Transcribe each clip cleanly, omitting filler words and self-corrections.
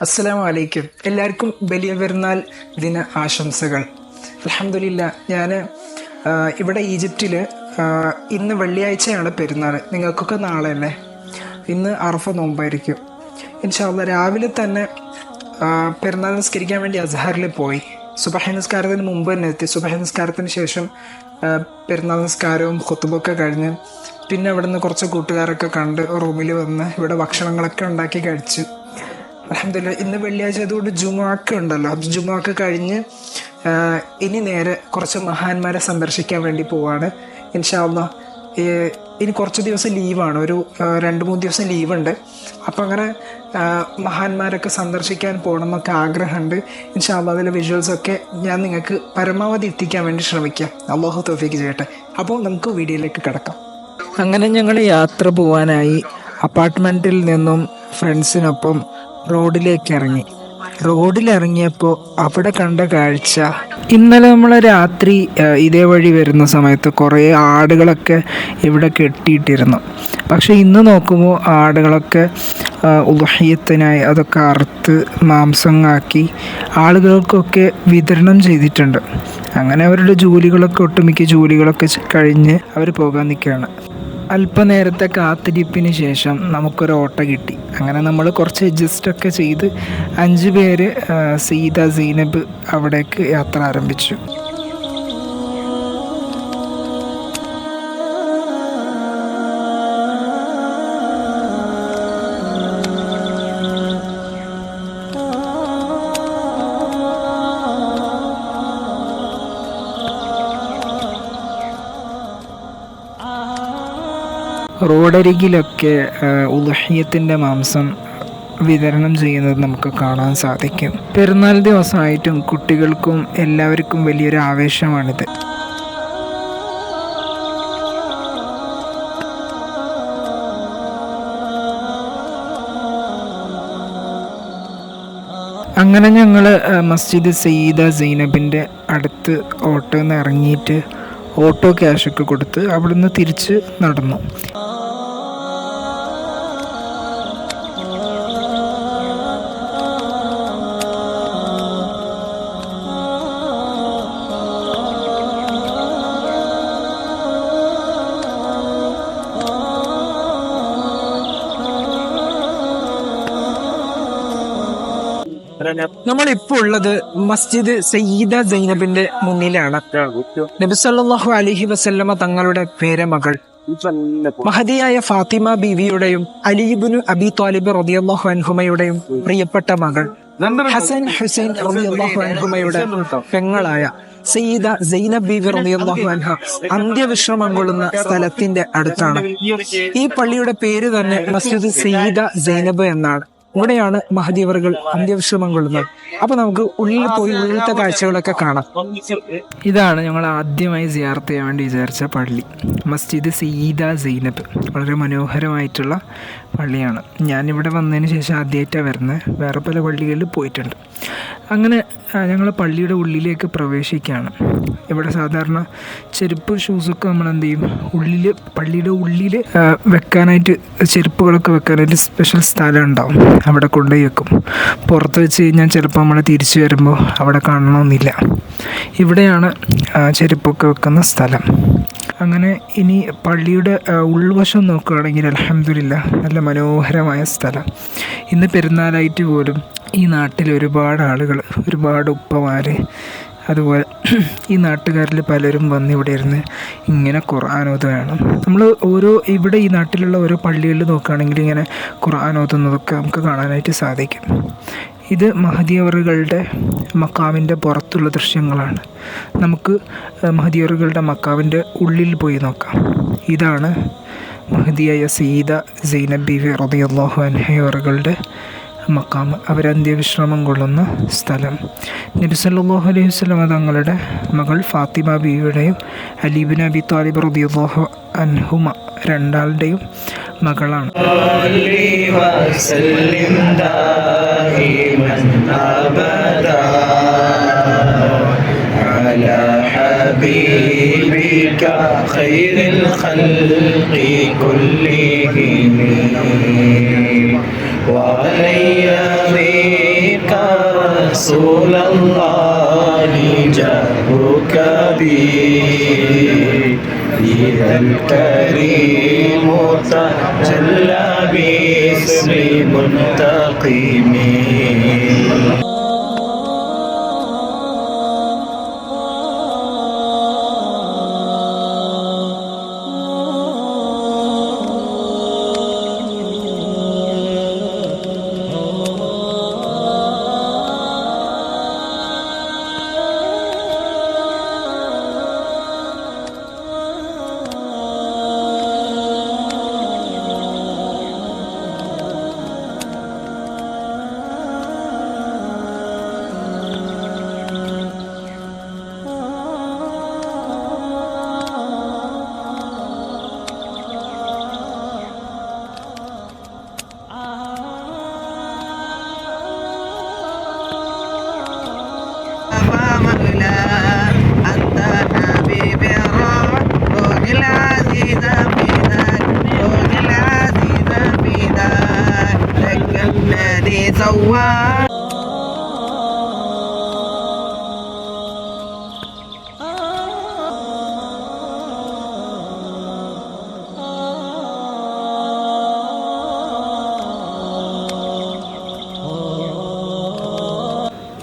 അസ്സലാമു അലൈക്കും. എല്ലാവർക്കും വലിയ പെരുന്നാൾ ദിന ആശംസകൾ. അൽഹംദുലില്ലാ. ഞാൻ ഇവിടെ ഈജിപ്തിൽ ഇന്ന് വെള്ളിയാഴ്ചയാണ് പെരുന്നാൾ. നിങ്ങൾക്കൊക്കെ നാളെ അല്ലേ? ഇന്ന് അറഫ നോമ്പായിരിക്കും. ഇൻഷാ അല്ലാഹ് രാവിലെ തന്നെ പെരുന്നാൾ നിസ്കരിക്കാൻ വേണ്ടി അസ്ഹറിൽ പോയി. സുബഹി നിസ്കാരത്തിന് മുമ്പ് തന്നെ എത്തി. സുബഹി നിസ്കാരത്തിന് ശേഷം പെരുന്നാൾ നിസ്കാരവും ഖുത്ബൊക്കെ കഴിഞ്ഞ് പിന്നെ അവിടെ നിന്ന് കുറച്ച് കൂട്ടുകാരൊക്കെ കണ്ട് റൂമിൽ വന്ന് ഇവിടെ ഭക്ഷണങ്ങളൊക്കെ ഉണ്ടാക്കി കഴിച്ചു. അൽഹംദുലില്ലാ. ഇന്ന് വെള്ളിയാഴ്ച അതുകൊണ്ട് ജുമുഅക്ക് ഉണ്ടല്ലോ. ജുമുഅക്ക് കഴിഞ്ഞ് ഇനി നേരെ കുറച്ച് മഹാന്മാരെ സന്ദർശിക്കാൻ വേണ്ടി പോവാണ്. ഇൻഷാ അല്ലാഹ് ഇനി കുറച്ച് ദിവസം ലീവാണ്, ഒരു 2-3 ദിവസം ലീവുണ്ട്. അപ്പം അങ്ങനെ മഹാന്മാരൊക്കെ സന്ദർശിക്കാൻ പോകണം എന്നൊക്കെ ആഗ്രഹമുണ്ട്. ഇൻഷാ അല്ലാഹ് അതിലെ വിഷ്വൽസൊക്കെ ഞാൻ നിങ്ങൾക്ക് പരമാവധി എത്തിക്കാൻ വേണ്ടി ശ്രമിക്കാം. അല്ലാഹു തൗഫീഖ് ചെയ്യട്ടെ. അപ്പോൾ നമുക്ക് വീഡിയോയിലേക്ക് കിടക്കാം. അങ്ങനെ ഞങ്ങൾ യാത്ര പോവാനായി അപ്പാർട്ട്മെൻറ്റിൽ നിന്നും ഫ്രണ്ട്സിനൊപ്പം റോഡിലിറങ്ങിയപ്പോൾ അവിടെ കണ്ട കാഴ്ച, ഇന്നലെ നമ്മൾ രാത്രി ഇതേ വഴി വരുന്ന സമയത്ത് കുറേ ആടുകളൊക്കെ ഇവിടെ കെട്ടിയിട്ടിരുന്നു. പക്ഷേ ഇന്ന് നോക്കുമ്പോൾ ആടുകളൊക്കെ ഉളുഹിയ്യത്തിനായി അതൊക്കെ അറുത്ത് മാംസമാക്കി ആളുകൾക്കൊക്കെ വിതരണം ചെയ്തിട്ടുണ്ട്. അങ്ങനെ അവരുടെ ഒട്ടുമിക്ക ജോലികളൊക്കെ കഴിഞ്ഞ് അവർ പോകാൻ നിൽക്കുകയാണ്. അല്പനേരത്തെ കാത്തിരിപ്പിന് ശേഷം നമുക്കൊരു ഓട്ടോ കിട്ടി. അങ്ങനെ നമ്മൾ കുറച്ച് അഡ്ജസ്റ്റൊക്കെ ചെയ്ത് 5 പേര് സീത സൈനബ് അവിടേക്ക് യാത്ര ആരംഭിച്ചു. റോഡരികിലൊക്കെ ഉളുഹിയ്യത്തിൻ്റെ മാംസം വിതരണം ചെയ്യുന്നത് നമുക്ക് കാണാൻ സാധിക്കും. പെരുന്നാൾ ദിവസമായിട്ടും കുട്ടികൾക്കും എല്ലാവർക്കും വലിയൊരു ആവേശമാണിത്. അങ്ങനെ ഞങ്ങൾ മസ്ജിദ് സയ്യിദ സൈനബിൻ്റെ അടുത്ത് ഓട്ടോയിൽ നിന്ന് ഇറങ്ങിയിട്ട് ഓട്ടോ ക്യാഷൊക്കെ കൊടുത്ത് അവിടുന്ന് തിരിച്ച് നടന്നു. നമ്മളിപ്പോൾ ഉള്ളത് മസ്ജിദ് സയ്യിദ സൈനബിന്റെ മുന്നിലാണ്. നബി സല്ലല്ലാഹു അലൈഹി വസല്ലമ തങ്ങളുടെ പേരമകൾ മഹദിയായ ഫാത്തിമ ബീവിയുടെയും അലി ഇബ്നു അബി ത്വാലിബ് റളിയല്ലാഹു അൻഹുമയുടെയും പ്രിയപ്പെട്ട മകൾ ഹസൻ ഹുസൈൻ റളിയല്ലാഹു അൻഹുമയുടെ പെങ്ങളായ സയ്യിദ സൈനബ് ബീവി റളിയല്ലാഹു അൻഹ അന്ത്യവിശ്രമം കൊള്ളുന്ന സ്ഥലത്തിന്റെ അടുത്താണ്. ഈ പള്ളിയുടെ പേര് തന്നെ മസ്ജിദ് സയ്യിദ സൈനബ് എന്നാണ്. ഇവിടെയാണ് മഹദി അവറുകൾ അന്ത്യവിശ്രമം കൊള്ളുന്നത്. അപ്പൊ നമുക്ക് ഉള്ളിൽ പോയി ഉള്ളിലത്തെ കാഴ്ചകളൊക്കെ കാണാം. ഇതാണ് ഞങ്ങൾ ആദ്യമായി സിയാറത്ത് ചെയ്യാൻ വേണ്ടി വിചാരിച്ച പള്ളി, മസ്ജിദ് സയ്യിദ സൈനബ്. വളരെ മനോഹരമായിട്ടുള്ള പള്ളിയാണ്. ഞാനിവിടെ വന്നതിന് ശേഷം ആദ്യമായിട്ടാണ് വരുന്നത്. വേറെ പല പള്ളികളിൽ പോയിട്ടുണ്ട്. അങ്ങനെ ഞങ്ങൾ പള്ളിയുടെ ഉള്ളിലേക്ക് പ്രവേശിക്കുകയാണ്. ഇവിടെ സാധാരണ ചെരുപ്പ് ഷൂസൊക്കെ നമ്മൾ എന്ത് ചെയ്യും, പള്ളിയുടെ ഉള്ളിൽ വെക്കാനായിട്ട്, ചെരുപ്പുകളൊക്കെ വെക്കാനായിട്ട് സ്പെഷ്യൽ സ്ഥലം ഉണ്ടാവും. അവിടെ കൊണ്ടുപോയി വെക്കും. പുറത്ത് വെച്ച് കഴിഞ്ഞാൽ ചിലപ്പോൾ നമ്മൾ തിരിച്ചു വരുമ്പോൾ അവിടെ കാണണമെന്നില്ല. ഇവിടെയാണ് ചെരുപ്പൊക്കെ വെക്കുന്ന സ്ഥലം. അങ്ങനെ ഇനി പള്ളിയുടെ ഉൾവശം നോക്കുകയാണെങ്കിൽ അൽഹംദുലില്ലാ നല്ല മനോഹരമായ സ്ഥലം. ഇന്ന് പെരുന്നാളായിട്ട് പോലും ഈ നാട്ടിൽ ഒരുപാട് ആളുകൾ, ഒരുപാട് ഉപ്പമാർ, അതുപോലെ ഈ നാട്ടുകാരിൽ പലരും വന്ന് ഇവിടെ ഇരുന്ന് ഇങ്ങനെ ഖുർആൻ ഓതുകയാണ്. നമ്മൾ ഇവിടെ ഈ നാട്ടിലുള്ള ഓരോ പള്ളികളിൽ നോക്കുകയാണെങ്കിൽ ഇങ്ങനെ ഖുർആൻ ഓതുന്നതൊക്കെ നമുക്ക് കാണാനായിട്ട് സാധിക്കും. ഇത് മഹദി അവറുകളുടെ മക്കാമിൻ്റെ പുറത്തുള്ള ദൃശ്യങ്ങളാണ്. നമുക്ക് മഹദി അവറുകളുടെ മക്കാമിൻ്റെ ഉള്ളിൽ പോയി നോക്കാം. ഇതാണ് മഹദിയായ സയ്യിദ സൈനബ് ബീവി റളിയല്ലാഹു അൻഹ അവറുകളുടെ മക്കാം, അവരന്ത്യവിശ്രമം കൊള്ളുന്ന സ്ഥലം. നബി സല്ലല്ലാഹു അലൈഹി വസല്ലമ തങ്ങളുടെ മകൾ ഫാത്തിമ ബീവിയുടെയും അലി ഇബ്നു അബി ത്വാലിബ് റളിയല്ലാഹു അൻഹുമ രണ്ടാളുടെയും മകളാണ്. وعلي رسول الله جاهك إذا الكريم تجلى باسم منتقم.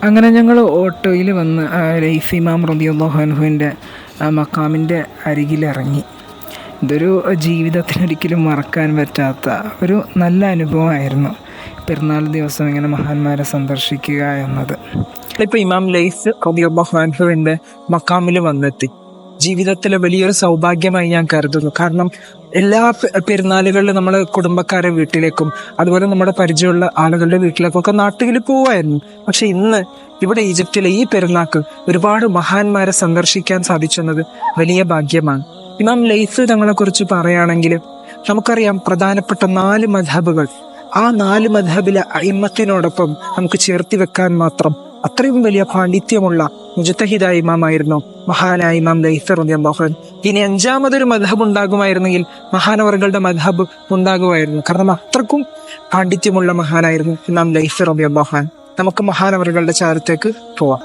അങ്ങനെ ഞങ്ങൾ ഓട്ടോയിൽ വന്ന് ലൈഫ് ഇമാം റളിയല്ലാഹു അൻഹുവിൻ്റെ മക്കാമിൻ്റെ അരികിലിറങ്ങി. ഇതൊരു ജീവിതത്തിനൊരിക്കലും മറക്കാൻ പറ്റാത്ത ഒരു നല്ല അനുഭവമായിരുന്നു, പെരുന്നാൾ ദിവസം ഇങ്ങനെ മഹാന്മാരെ സന്ദർശിക്കുക എന്നത്. ഇപ്പോൾ ഇമാം ലൈഫ് റളിയല്ലാഹു അൻഹുവിൻ്റെ മക്കാമിൽ വന്നെത്തി. ജീവിതത്തിലെ വലിയൊരു സൗഭാഗ്യമായി ഞാൻ കരുതുന്നു. കാരണം എല്ലാ പെരുന്നാളുകളിലും നമ്മൾ കുടുംബക്കാരെ വീട്ടിലേക്കും അതുപോലെ നമ്മുടെ പരിചയമുള്ള ആളുകളുടെ വീട്ടിലേക്കൊക്കെ നാട്ടിൽ പോവായിരുന്നു. പക്ഷെ ഇന്ന് ഇവിടെ ഈജിപ്തിലെ ഈ പെരുന്നാൾക്ക് ഒരുപാട് മഹാന്മാരെ സന്ദർശിക്കാൻ സാധിച്ചെന്നത് വലിയ ഭാഗ്യമാണ്. ഇമാം ലൈഫ് തങ്ങളെ കുറിച്ച് പറയുകയാണെങ്കിൽ നമുക്കറിയാം, പ്രധാനപ്പെട്ട 4 മദ്ഹബുകൾ, ആ 4 മദ്ഹബിലെ അയിമ്മത്തിനോടൊപ്പം നമുക്ക് ചേർത്തി വെക്കാൻ മാത്രം അത്രയും വലിയ പാണ്ഡിത്യമുള്ള മുജ്തഹിദായ ഇമാമായിരുന്നു മഹാനായ ഇമാം ലൈഫ് റളിയല്ലാഹു അൻഹു. ഇനി 5ാമതൊരു മദ്ഹബ് ഉണ്ടാകുമായിരുന്നെങ്കിൽ മഹാനവറുകളുടെ മദ്ഹബ് ഉണ്ടാകുമായിരുന്നു. കാരണം അത്രക്കും പാണ്ഡിത്യമുള്ള മഹാനായിരുന്നു ഇമാം ലൈഫ് റളിയല്ലാഹു അൻഹു. നമുക്ക് മഹാനവറുകളുടെ ചാരത്തേക്ക് പോവാം.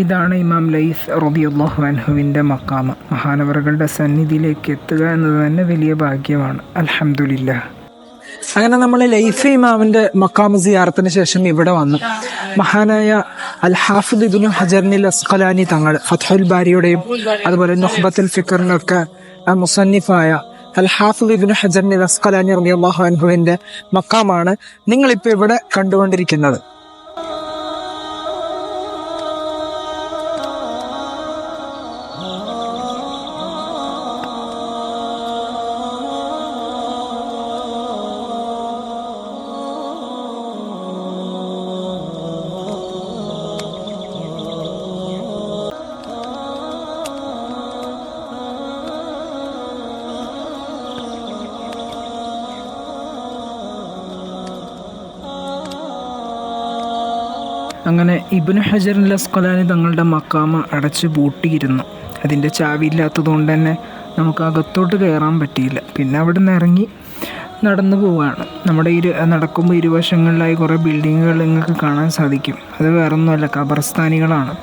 ഇതാണ് ഇമാം ലൈഫ് റളിയല്ലാഹു അൻഹുവിൻ്റെ മക്കാമ്. മഹാനവറുകളുടെ സന്നിധിയിലേക്ക് എത്തുക എന്നത് തന്നെ വലിയ ഭാഗ്യമാണ്. അൽഹംദുലില്ലാഹ്. അങ്ങനെ നമ്മൾ ലൈഫ് ഇമാമിൻ്റെ മക്കാമ് സിയാറത്തിന് ശേഷം ഇവിടെ വന്നു. മഹാനായ അൽ ഹാഫിദ് ഇബ്നു ഹജറിൽ അസ്ഖലാനി തങ്ങൾ ഫത്ഹുൽ ബാരിയുടെയും അതുപോലെ നുഖ്ബത്തുൽ ഫിക്റിനൊക്കെ മുസന്നിഫായ അൽ ഹാഫിദ് ഇബ്നു ഹജറിൽ അസ്ഖലാനി റളിയല്ലാഹു അൻഹുവിൻ്റെ മക്കാമാണ് നിങ്ങളിപ്പോൾ ഇവിടെ കണ്ടുകൊണ്ടിരിക്കുന്നത്. അങ്ങനെ ഇബ്നു ഹജർ അസ്ഖലാനി തങ്ങളുടെ മക്കാമ അടച്ചു പൂട്ടിയിരുന്നു. അതിൻ്റെ ചാവിയില്ലാത്തത് കൊണ്ട് തന്നെ നമുക്ക് അകത്തോട്ട് കയറാൻ പറ്റിയില്ല. പിന്നെ അവിടെ നിന്ന് ഇറങ്ങി നടന്നു പോവുകയാണ്. നമ്മുടെ നടക്കുമ്പോൾ ഇരുവശങ്ങളിലായി കുറേ ബിൽഡിങ്ങുകൾ നിങ്ങൾക്ക് കാണാൻ സാധിക്കും. അത് വേറൊന്നുമല്ല, ഖബർസ്ഥാനികളാണ്.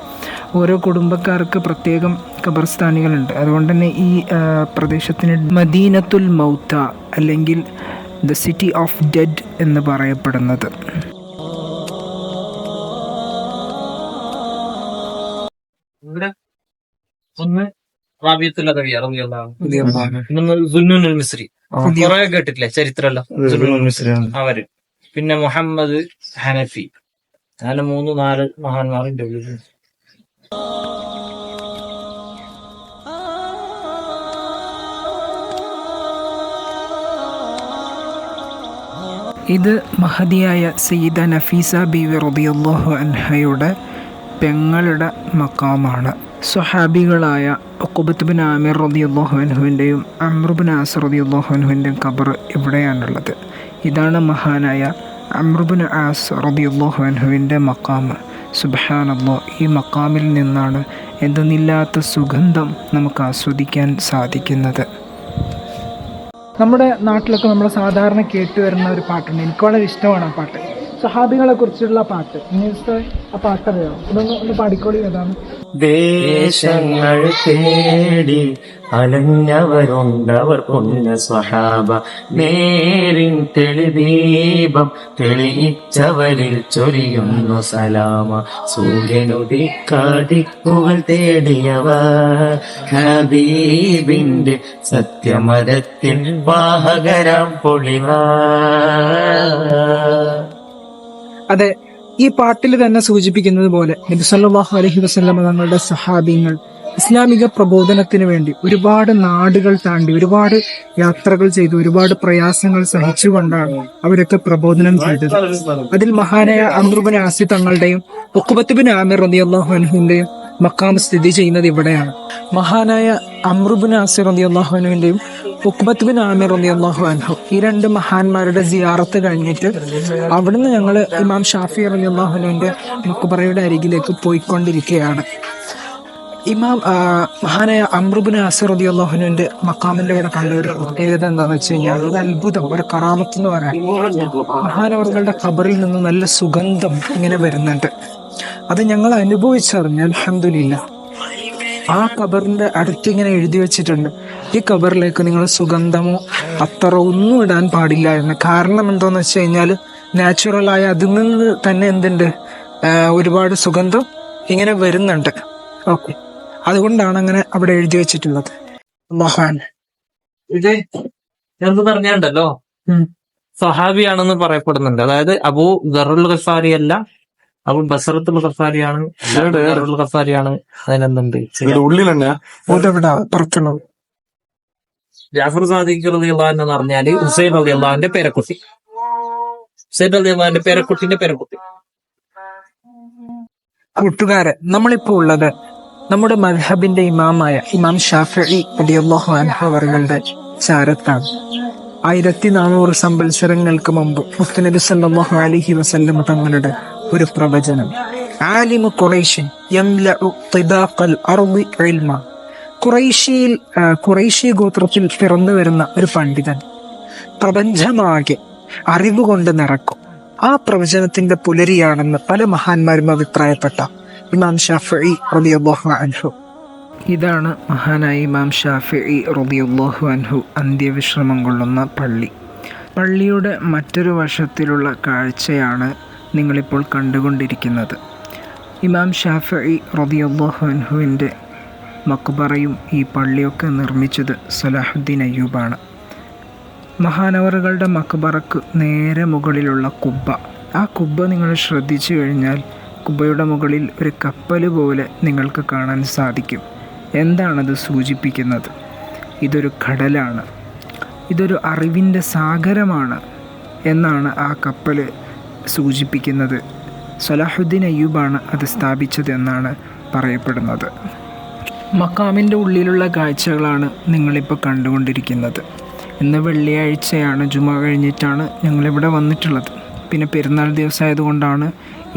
ഓരോ കുടുംബക്കാർക്ക് പ്രത്യേകം ഖബർസ്ഥാനികളുണ്ട്. അതുകൊണ്ട് തന്നെ ഈ പ്രദേശത്തിന് മദീനത്തുൽ മൗത്ത അല്ലെങ്കിൽ ദ സിറ്റി ഓഫ് ഡെഡ് എന്ന് പറയപ്പെടുന്നത്. ഒന്ന് റാബിയത്തുൽ അദവിയ റളിയല്ലാഹു അൻഹു, പിന്നെ സുന്നൂനുൽ മിസ്രി, കുറെ കേട്ടിട്ടില്ലേ ചരിത്രമല്ല, സുന്നൂനുൽ മിസ്രി അവര്, പിന്നെ മുഹമ്മദ് ഹനഫി. അങ്ങനെ 3-4 മഹാന്മാരുണ്ട്. ഇത് മഹദിയായ സയ്യിദ നഫീസ ബീവി റളിയല്ലാഹു അൻഹയുടെ പെങ്ങളുടെ മക്കാമാണ്. സ്വഹാബികളായ ഉഖബത്ത് ബിൻ ആമിർ റളിയല്ലാഹു അൻഹുവിൻ്റെയും അംർ ബിൻ ആസ് റളിയല്ലാഹു അൻഹുവിൻ്റെയും ഖബർ ഇവിടെയാണുള്ളത്. ഇതാണ് മഹാനായ അംറുബ്നു ആസ് റളിയല്ലാഹു അൻഹുവിൻ്റെ മഖാം. സുബ്ഹാനല്ലാഹ്, ഈ മഖാമിൽ നിന്നാണ് എന്തെന്നില്ലാത്ത സുഗന്ധം നമുക്ക് ആസ്വദിക്കാൻ സാധിക്കുന്നത്. നമ്മുടെ നാട്ടിലൊക്കെ നമ്മൾ സാധാരണ കേട്ടുവരുന്ന ഒരു പാട്ടുണ്ട്, എനിക്ക് വളരെ ഇഷ്ടമാണ് ആ പാട്ട്, സഹാബികളെ കുറിച്ചുള്ള പാട്ട്. ഇങ്ങനത്തെ ആ പാട്ടറിയോ? ഒന്ന് പാടിക്കോളി. ഏതാണ്? ദേശങ്ങൾ തേടി അലഞ്ഞവരുണ്ടവർ പുണ്യ സ്വഹാബ, നേരിൻ തെളിദീപം തെളിയിച്ചവരിൽ ചൊരിയുന്നു സലാമ. സൂര്യനുദിക്കാതിക്കുകൾ തേടിയവർ ഹബീബിന്റെ സത്യമതത്തിൽ വാഹകരം പൊളിവർ. അതെ, ഈ പാട്ടിൽ തന്നെ സൂചിപ്പിക്കുന്നത് പോലെ നബി സല്ലല്ലാഹു അലൈഹി വസല്ലം തങ്ങളുടെ സഹാബികൾ ഇസ്ലാമിക പ്രബോധനത്തിന് വേണ്ടി ഒരുപാട് നാടുകൾ താണ്ടി ഒരുപാട് യാത്രകൾ ചെയ്തു, ഒരുപാട് പ്രയാസങ്ങൾ സഹിച്ചുകൊണ്ടാണ് അവരൊക്കെ പ്രബോധനം ചെയ്തത്. അതിൽ മഹാനായ അംറുബ്നു ആസ് തങ്ങളുടെയും ഉഖ്ബത്ത് ബിൻ ആമിർ റളിയല്ലാഹു അൻഹുവിന്റെയും മഖാം സ്ഥിതി ചെയ്യുന്നത് ഇവിടെയാണ്. മഹാനായ അംറുബ്നു ആസ് റളിയല്ലാഹു അൻഹുവിന്റെയും ഉഖ്ബത്ത് ബിൻ ആമിർ റളിയല്ലാഹു അൻഹു, ഈ രണ്ട് മഹാന്മാരുടെ സിയാറത്ത് കഴിഞ്ഞിട്ട് അവിടുന്ന് ഞങ്ങൾ ഇമാം ഷാഫി റളിയല്ലാഹു അൻഹുവിന്റെ മഖ്ബറയുടെ അരികിലേക്ക് പോയിക്കൊണ്ടിരിക്കുകയാണ്. മഹാനായ അംറുബ്നു ആസ് റളിയല്ലാഹു അൻഹുവിന്റെ മഖാമിന്റെ ഇവിടെ കണ്ട ഒരു പ്രത്യേകത എന്താണെന്ന് വെച്ച് കഴിഞ്ഞാൽ, ഒരു അത്ഭുതം, ഒരു കറാമത്ത് എന്ന് പറയാൻ, മഹാനവറുകളുടെ ഖബറിൽ നിന്ന് നല്ല സുഗന്ധം ഇങ്ങനെ വരുന്നുണ്ട്. അത് ഞങ്ങൾ അനുഭവിച്ചറിഞ്ഞു. അൽഹംദുലില്ലാ. ആ ഖബറിന്റെ അടുത്ത് ഇങ്ങനെ എഴുതി വെച്ചിട്ടുണ്ട്, ഈ ഖബറിലേക്ക് നിങ്ങൾ സുഗന്ധമോ അത്തറോ ഒന്നും ഇടാൻ പാടില്ല എന്ന്. കാരണം എന്താന്ന് വെച്ച് കഴിഞ്ഞാൽ, നാച്ചുറലായ അതിൽ നിന്ന് തന്നെ എന്തുണ്ട്, ഒരുപാട് സുഗന്ധം ഇങ്ങനെ വരുന്നുണ്ട്. ഓക്കെ, അതുകൊണ്ടാണ് അങ്ങനെ അവിടെ എഴുതി വെച്ചിട്ടുള്ളത്. മഹാൻ ഇത് എന്ത് പറഞ്ഞുണ്ടല്ലോ, സഹാബിയാണെന്ന് പറയപ്പെടുന്നുണ്ട്. അതായത് അബൂ ദറുൽ ഗഫാരി അല്ല, അബൂ ബസറത്തുൽ ഗഫാരിയാണ്, ദറുൽ ഗഫാരിയാണ്. അതിനെന്തുണ്ട് ഉള്ളിലെന്നാ പുറത്തുള്ളത്. ജാഫർ സാദിഖ് റളിയല്ലാഹു അൻഹു എന്ന് പറഞ്ഞാല് ഹുസൈൻ റളിയല്ലാഹുവിന്റെ പേരക്കുട്ടി, ഹുസൈൻ റളിയല്ലാഹുവിന്റെ പേരക്കുട്ടിന്റെ പേരക്കുട്ടി. കൂട്ടുകാരെ, നമ്മളിപ്പോ ഉള്ളത് നമ്മുടെ മദ്ഹബിന്റെ ഇമാമായ ഇമാം ഷാഫിഈ റളിയല്ലാഹു അൻഹു അവരുടെ ചാരത്താണ്. 1400 സംവത്സരങ്ങൾക്ക് മുമ്പ് മുത്തുനബി സല്ലല്ലാഹു അലൈഹി വസല്ലം തങ്ങളുടെ ഒരു പ്രവചനം, ആലിമു ഖുറൈശിൻ യംലഉ തിബാഖൽ അർളി ഇൽമ. ഖുറൈശി ഗോത്രത്തിൽ പിറന്നു വരുന്ന ഒരു പണ്ഡിതൻ പ്രപഞ്ചമാകെ അറിവുകൊണ്ട് നിറക്കും. ആ പ്രവചനത്തിന്റെ പുലരിയാണെന്ന് പല മഹാന്മാരും അഭിപ്രായപ്പെട്ട ഇമാം ഷാഫിഈ റളിയല്ലാഹു അൻഹു. ഇതാണ് മഹാനായ ഇമാം ഷാഫിഈ റളിയല്ലാഹു അൻഹു അന്ത്യവിശ്രമം കൊള്ളുന്ന പള്ളി. പള്ളിയുടെ മറ്റൊരു വശത്തിലുള്ള കാഴ്ചയാണ് നിങ്ങളിപ്പോൾ കണ്ടുകൊണ്ടിരിക്കുന്നത്. ഇമാം ഷാഫിഈ റളിയല്ലാഹു അൻഹുവിൻ്റെ മക്ബറയും ഈ പള്ളിയൊക്കെ നിർമ്മിച്ചത് സലാഹുദ്ദീൻ അയ്യൂബാണ്. മഹാനവറുകളുടെ മക്ബറക്ക് നേരെ മുകളിലുള്ള കുബ്ബ, ആ കുബ്ബ നിങ്ങൾ ശ്രദ്ധിച്ചു കഴിഞ്ഞാൽ കുബ്ബയുടെ മുകളിൽ ഒരു കപ്പൽ പോലെ നിങ്ങൾക്ക് കാണാൻ സാധിക്കും. എന്താണത് സൂചിപ്പിക്കുന്നത്? ഇതൊരു കടലാണ്, ഇതൊരു അറിവിൻ്റെ സാഗരമാണ് എന്നാണ് ആ കപ്പൽ സൂചിപ്പിക്കുന്നത്. സലാഹുദ്ദീൻ അയ്യൂബാണ് അത് സ്ഥാപിച്ചത് എന്നാണ് പറയപ്പെടുന്നത്. മക്കാമിൻ്റെ ഉള്ളിലുള്ള കാഴ്ചകളാണ് നിങ്ങളിപ്പോൾ കണ്ടുകൊണ്ടിരിക്കുന്നത്. ഇന്ന് വെള്ളിയാഴ്ചയാണ്, ജുമ കഴിഞ്ഞിട്ടാണ് ഞങ്ങളിവിടെ വന്നിട്ടുള്ളത്. പിന്നെ പെരുന്നാൾ ദിവസമായതുകൊണ്ടാണ്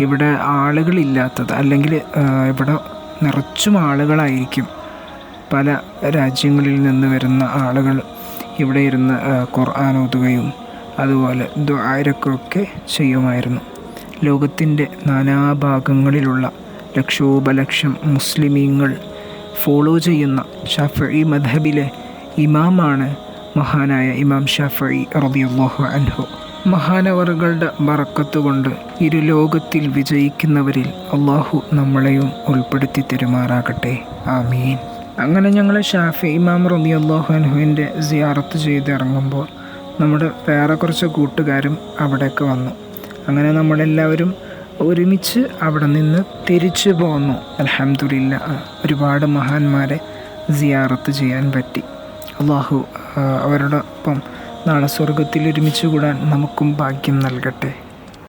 ഇവിടെ ആളുകളില്ലാത്തത്, അല്ലെങ്കിൽ ഇവിടെ നിറച്ചും ആളുകളായിരിക്കും. പല രാജ്യങ്ങളിൽ നിന്ന് വരുന്ന ആളുകൾ ഇവിടെ ഇരുന്ന് ഖുർആൻ ഓതുകയും അതുപോലെ ദുആരൊക്കെ ചെയ്യുമായിരുന്നു. ലോകത്തിൻ്റെ നാനാഭാഗങ്ങളിലുള്ള ലക്ഷോപലക്ഷം മുസ്ലിമീങ്ങൾ ഫോളോ ചെയ്യുന്ന ഷാഫിഈ മദ്ഹബിലെ ഇമാമാണ് മഹാനായ ഇമാം ഷാഫിഈ റളിയല്ലാഹു അൻഹു. മഹാനവറുകളുടെ ബറക്കത്ത് കൊണ്ട് ഇരുലോകത്തിൽ വിജയിക്കുന്നവരിൽ അള്ളാഹു നമ്മളെയും ഉൾപ്പെടുത്തി തെരുമാറാകട്ടെ. ആമീൻ. അങ്ങനെ ഞങ്ങൾ ഷാഫി ഇമാം റളിയല്ലാഹു അൻഹുവിൻ്റെ സിയാറത്ത് ചെയ്തിറങ്ങുമ്പോൾ നമ്മുടെ വേറെ കുറച്ച് കൂട്ടുകാരും അവിടേക്ക് വന്നു. അങ്ങനെ നമ്മളെല്ലാവരും ഒരുമിച്ച് അവിടെ നിന്ന് തിരിച്ചു പോന്നു. അൽഹംദുലില്ലാഹ്, ഒരുപാട് മഹാന്മാരെ സിയാറത്ത് ചെയ്യാൻ പറ്റി. അള്ളാഹു അവരോടൊപ്പം നാളെ സ്വർഗത്തിൽ ഒരുമിച്ച് കൂടാൻ നമുക്കും ഭാഗ്യം നൽകട്ടെ.